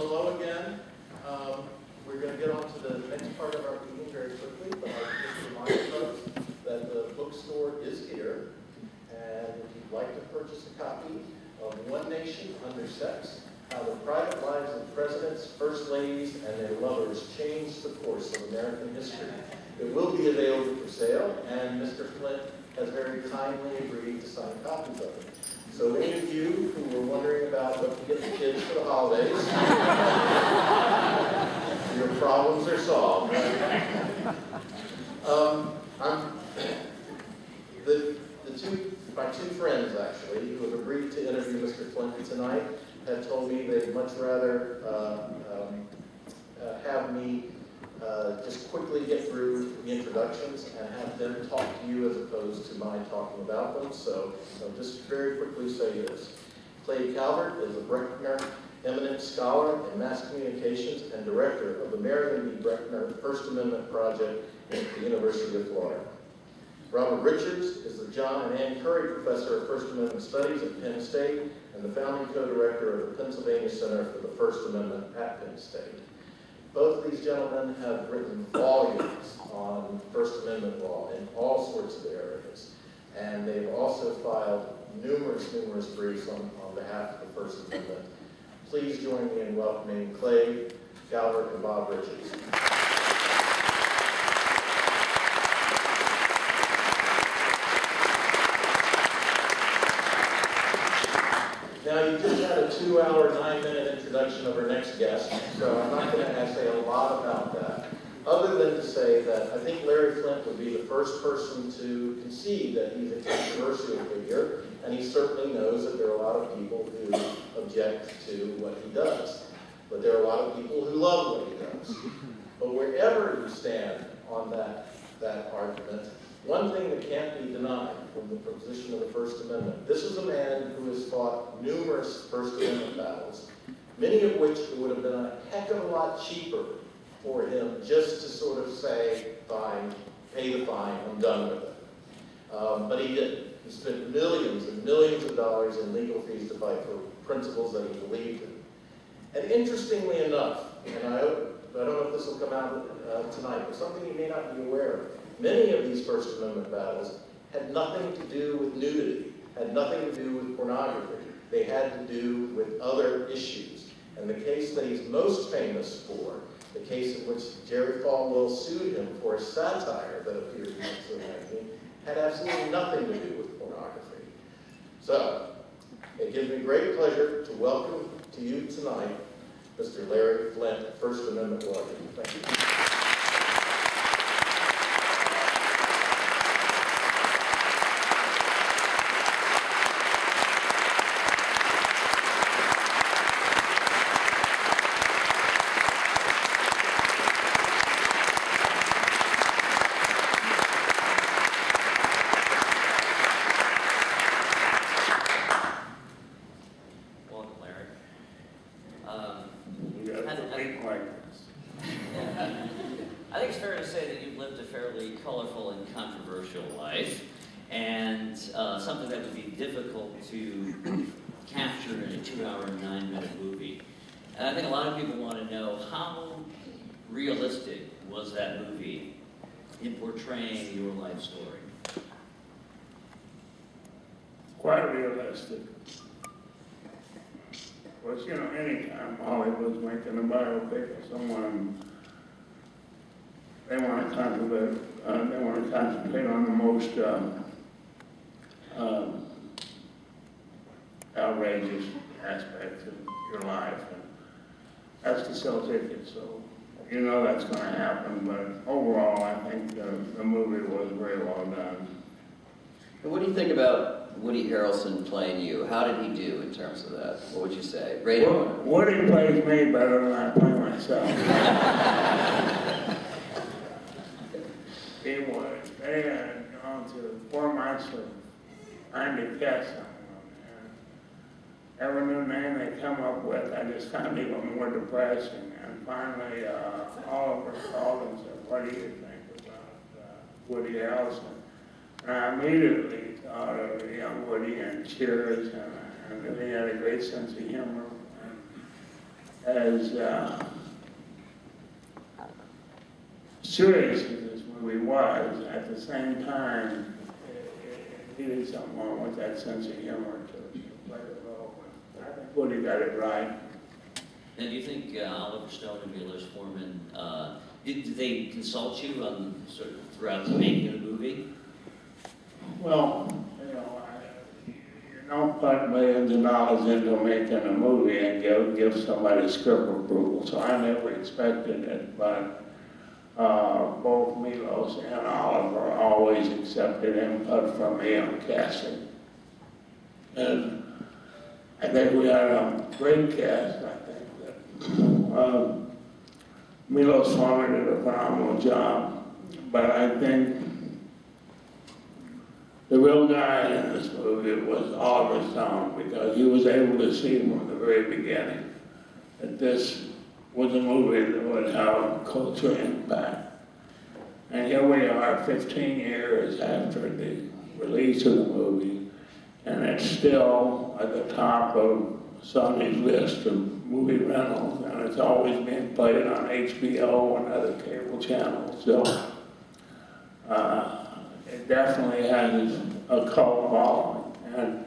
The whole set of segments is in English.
hello again. We're going to get on to the next part of our meeting very quickly, but I'll just remind folks that the bookstore is here, and if you'd like to purchase a copy of One Nation Under Sex, How the Private Lives of Presidents, First Ladies, and Their Lovers Changed the Course of American History, it will be available for sale, and Mr. Flynt has very kindly agreed to sign copies of it. So any of you who were wondering about what to get the kids for the holidays, your problems are solved. My two friends, actually, who have agreed to interview Mr. Flynt tonight, have told me they'd much rather have me just quickly get through the introductions and have them talk to you as opposed to my talking about them. So I'll just very quickly say this. Clay Culbreth is a Breckner eminent scholar in mass communications and director of the Marion B. Breckner First Amendment Project at the University of Florida. Robert Richards is the John and Ann Curry Professor of First Amendment Studies at Penn State and the founding co-director of the Pennsylvania Center for the First Amendment at Penn State. Both of these gentlemen have written volumes on First Amendment law in all sorts of areas, and they've also filed numerous briefs on behalf of the First Amendment. Please join me in welcoming Clay Culbreth and Bob Richards. Now, you just had a 2-hour, 9-minute introduction of our next guest, so I'm not going to say a lot about that, other than to say that I think Larry Flynt would be the first person to concede that he's a controversial figure, and he certainly knows that there are a lot of people who object to what he does. But there are a lot of people who love what he does. But wherever you stand on that argument, one thing that can't be denied from the position of the First Amendment, this is a man who has fought numerous First Amendment battles, many of which it would have been a heck of a lot cheaper for him just to sort of say, fine, pay the fine, I'm done with it. But he didn't. He spent millions and millions of dollars in legal fees to fight for principles that he believed in. And interestingly enough, and I don't know if this will come out tonight, but something you may not be aware of, many of these First Amendment battles had nothing to do with nudity, had nothing to do with pornography. They had to do with other issues. And the case that he's most famous for, the case in which Jerry Falwell sued him for a satire that appeared in the magazine, had absolutely nothing to do with pornography. So, it gives me great pleasure to welcome to you tonight Mr. Larry Flynt, First Amendment lawyer. Thank you. I think it's fair to say that you've lived a fairly colorful and controversial life, and something that would be difficult to capture in a 2-hour, 9-minute movie. And I think a lot of people want to know, how realistic was that movie in portraying your life story? Quite realistic. Of course, anytime Hollywood's making a biopic of someone, they want to concentrate on the most outrageous aspects of your life, and that's to sell tickets. So that's going to happen. But overall, I think the movie was very well done. And what do you think about Woody Harrelson playing you? How did he do in terms of that? What would you say? Woody plays me better than I play myself. He was. They had gone through 4 months of trying to catch someone. And every new name they come up with, I just found even more depressing. And finally, Oliver called and said, "What do you think about Woody Harrelson?" And I immediately thought of young Woody and Cheers, and he had a great sense of humor. as serious as this movie was, at the same time, it needed someone with that sense of humor to play the role. I think Woody got it right. And do you think Oliver Stone and Milos Forman, did they consult you on sort of throughout the making of the movie? Well, you don't put millions of dollars into making a movie and give somebody script approval, so I never expected it, but both Milos and Oliver always accepted input from me on casting. And I think we had a great cast. I think that Milos Forman did a phenomenal job, but I think the real guy in this movie was Oliver Stone, because he was able to see from the very beginning that this was a movie that would have a cultural impact. And here we are 15 years after the release of the movie, and it's still at the top of Sony's list of movie rentals, and it's always being played on HBO and other cable channels. So it definitely has a cult following. And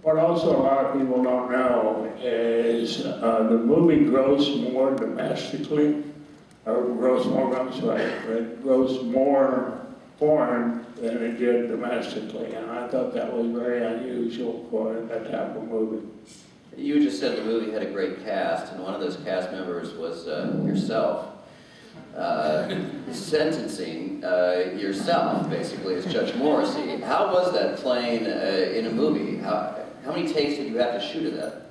what also a lot of people don't know is the movie grossed more domestically, or grossed more, I'm sorry, it grossed more foreign than it did domestically. And I thought that was very unusual for that type of movie. You just said the movie had a great cast, and one of those cast members was yourself. Sentencing yourself, basically, as Judge Morrissey. How was that playing in a movie? How many takes did you have to shoot of that?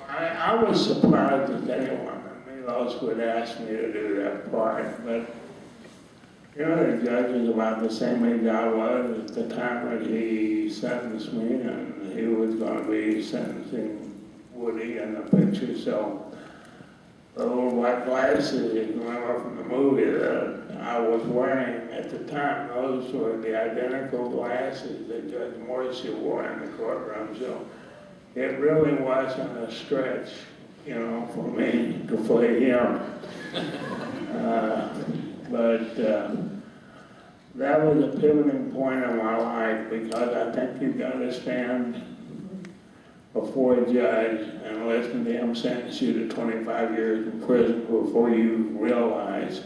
I was surprised that anyone, Milos, would ask me to do that part, but you know, the judge was about the same age I was at the time that he sentenced me, and he was going to be sentencing Woody in the picture, so the little white glasses, you remember from the movie that I was wearing at the time, those were the identical glasses that Judge Morrissey wore in the courtroom, so it really wasn't a stretch, you know, for me to play him. But that was a pivoting point in my life, because I think you've got to stand before a judge and listen to him sentence you to 25 years in prison before you realize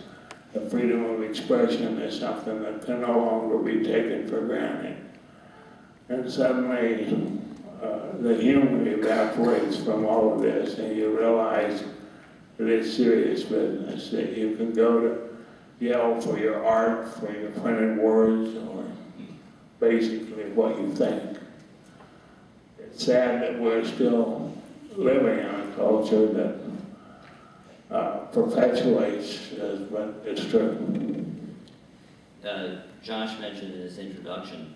that freedom of expression is something that can no longer be taken for granted. And suddenly, the humor evaporates from all of this, and you realize that it's serious business, that you can go to jail for your art, for your printed words, or basically what you think. It's sad that we're still living in a culture that perpetuates this, but it's true. Josh mentioned in his introduction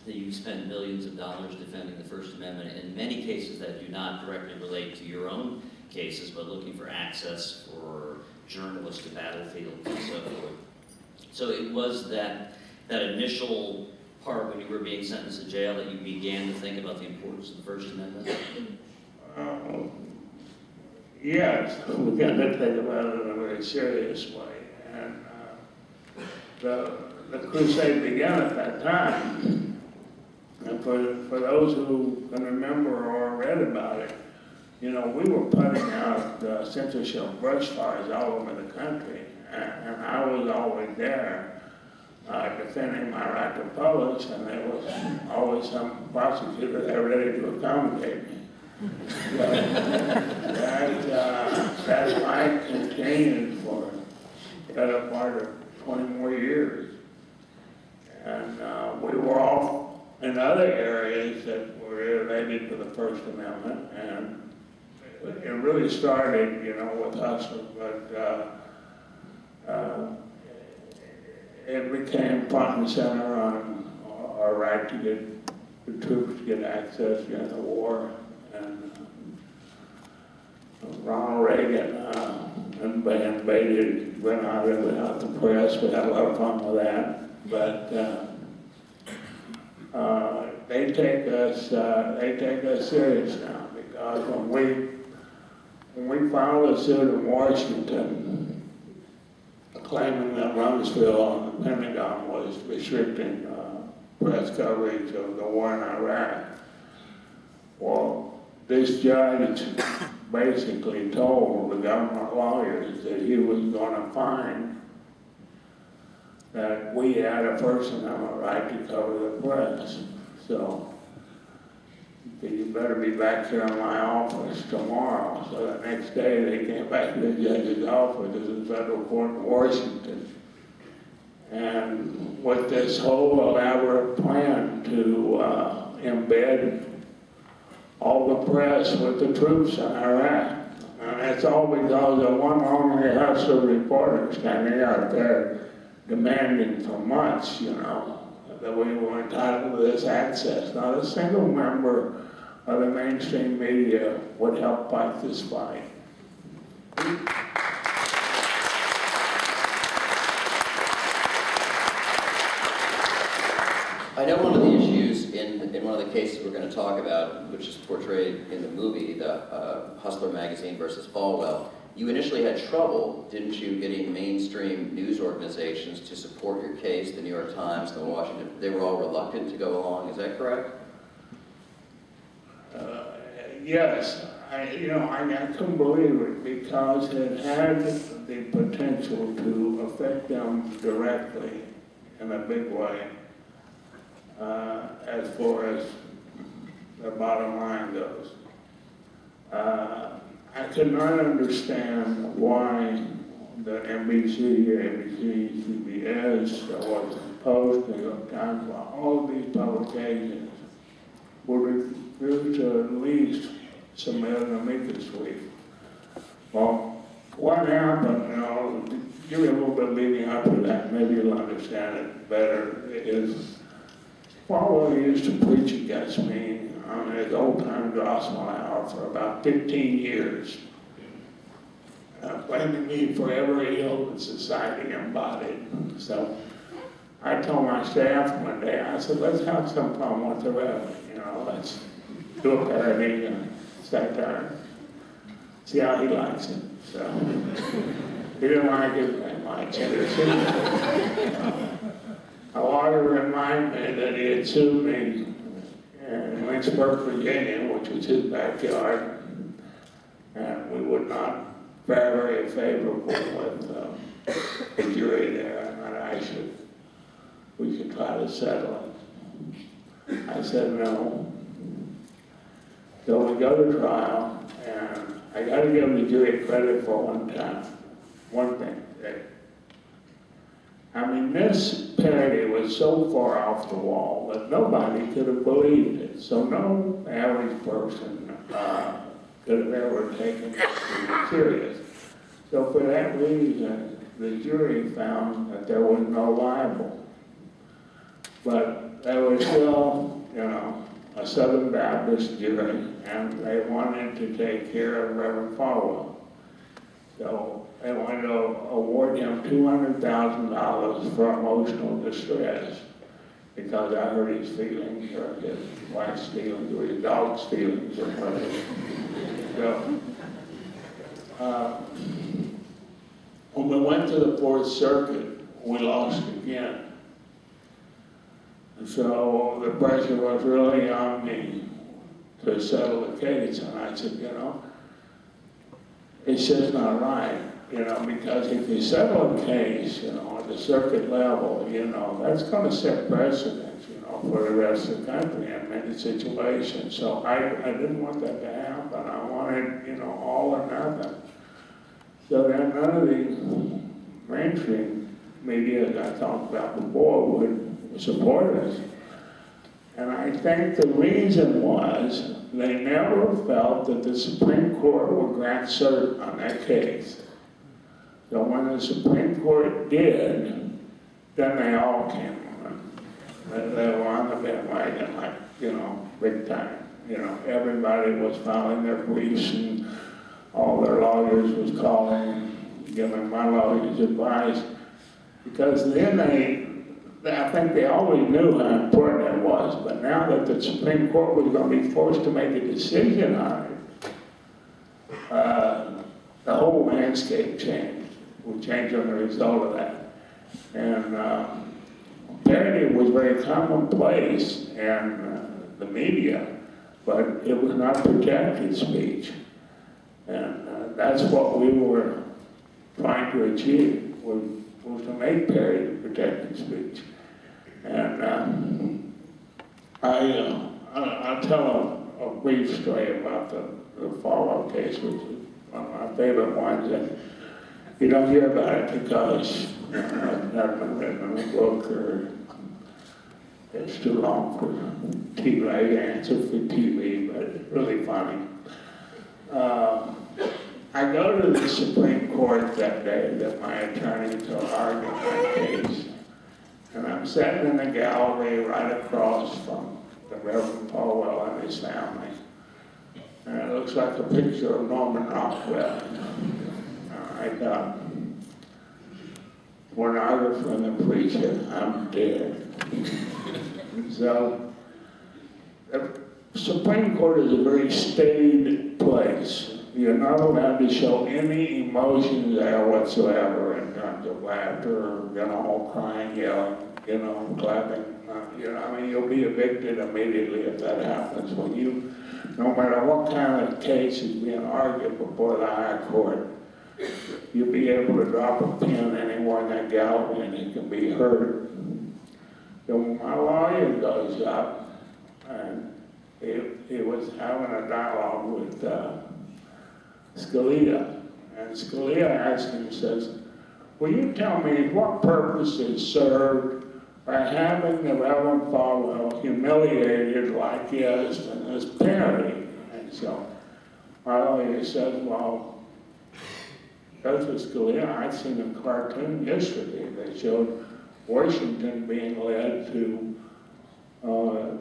that you spent millions of dollars defending the First Amendment in many cases that do not directly relate to your own cases, but looking for access for journalists to battlefields and so forth. So it was that initial part when you were being sentenced to jail that you began to think about the importance of the First Amendment? Yes, we got to think about it in a very serious way. And the crusade began at that time. And for those who can remember or read about it, you know, we were putting out censorship brush fires all over the country. And I was always there defending my right to publish, and there was always some prosecutor there ready to accommodate me. But that fight continued for the better part of 20 more years. And we were off in other areas that were related to the First Amendment, and it really started, you know, with Hustler, but it became front and center on our right to get the troops to get access during the war. And Ronald Reagan invaded, went out without the press. We had a lot of fun with that. But they take us serious now, because when we filed a suit in Washington claiming that Rumsfeld and the Pentagon was restricting press coverage of the war in Iraq. Well, this judge basically told the government lawyers that he was going to find that we had a First Amendment right to cover the press. So you better be back here in my office tomorrow. So the next day they came back to the judge's office in the federal court in Washington. And with this whole elaborate plan to embed all the press with the troops in Iraq. And that's all because of one lonely hustler reporter standing out there demanding for months, you know, that we were entitled to this access. Not a single member of the mainstream media would help fight this fight. I know one of the issues in one of the cases we're going to talk about, which is portrayed in the movie, the Hustler magazine versus Falwell, you initially had trouble, didn't you, getting mainstream news organizations to support your case, the New York Times, the Washington, they were all reluctant to go along, is that correct? Yes, I couldn't believe it because it had the potential to affect them directly in a big way. As far as the bottom line goes. I could not understand why the NBC, ABC, CBS, the Washington Post, New York Times, all of these publications would refuse to at least submit an amicus brief. Well, what happened, give me a little bit leading up to that, maybe you'll understand it better, is Falwell used to preach against me on his old-time gospel hour for about 15 years, blaming me for every ill that society embodied. So I told my staff one day, I said, let's have some fun with the Reverend, let's do a parody and sit there and see how he likes it. So he didn't like it very much. A lawyer reminded me that he had sued me in Lynchburg, Virginia, which was his backyard, and we would not fare very favorable with the jury there, and that we should try to settle it. I said no. So we go to trial, and I got to give the jury credit for one thing. I mean, this parody was so far off the wall that nobody could have believed it. So no average person could have ever taken it serious. So for that reason, the jury found that there was no libel. But there was still, a Southern Baptist jury, and they wanted to take care of Reverend Falwell. So they wanted to award him $200,000 for emotional distress because I hurt his feelings, or his wife's feelings, or his dog's feelings, or whatever. So, when we went to the Fourth Circuit, we lost again. And so the pressure was really on me to settle the case, and I said, it's just not right, because if you settle a case, at the circuit level, that's going to set precedents, for the rest of the country in many situations. So I didn't want that to happen. I wanted, all or nothing. So then none of the mainstream media that I talked about before would support us. And I think the reason was they never felt that the Supreme Court would grant cert on that case. So when the Supreme Court did, then they all came on. They were on the bandwagon, big time. Everybody was filing their briefs, and all their lawyers was calling, giving my lawyers advice. Because then I think they always knew how important it was, but now that the Supreme Court was going to be forced to make a decision on it, landscape changed. We changed as a result of that. And parody was very commonplace in the media, but it was not protected speech. And that's what we were trying to achieve, was to make parody protected speech. And I'll tell a brief story about the Falwell case, which is one of my favorite ones. And you don't hear about it because it's not been written in a book, or it's too long for TV. I answer for TV, but it's really funny. I go to the Supreme Court that day that my attorney to argue my case, and I'm sitting in the gallery right across from the Reverend Falwell and his family, and it looks like a picture of Norman Rockwell. I thought, pornographer and the preacher, I'm dead. So, the Supreme Court is a very staid place. You're not allowed to show any emotions there whatsoever in terms of laughter, crying, yelling, clapping. I mean, you'll be evicted immediately if that happens. No matter what kind of case is being argued before the higher court, you'll be able to drop a pin anywhere in that gallery and it can be heard. So my lawyer goes up and he was having a dialogue with Scalia. And Scalia asked him, says, will you tell me what purpose is served by having the Reverend Falwell humiliated like he is in this parody? And so my lawyer says, well, Justice Scalia, I'd seen a cartoon yesterday that showed Washington being led to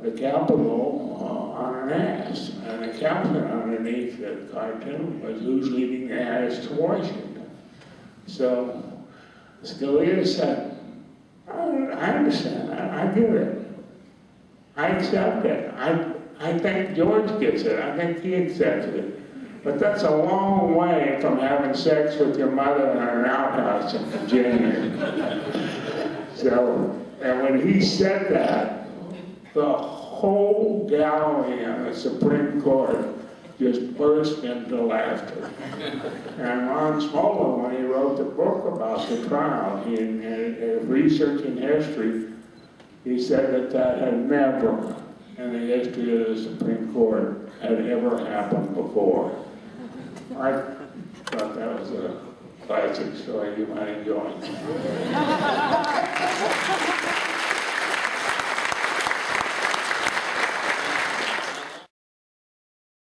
the Capitol on an ass. And the captain underneath the cartoon was who's leading the ass to Washington. So Scalia said, I understand that, I get it. I accept it. I think George gets it. I think he accepts it. But that's a long way from having sex with your mother in an outhouse in Virginia. So, and when he said that, the whole gallery in the Supreme Court just burst into laughter. And Ron Smoller, when he wrote the book about the trial, in researching history, he said that had never, in the history of the Supreme Court, had ever happened before. I thought that was a classic story you might enjoy.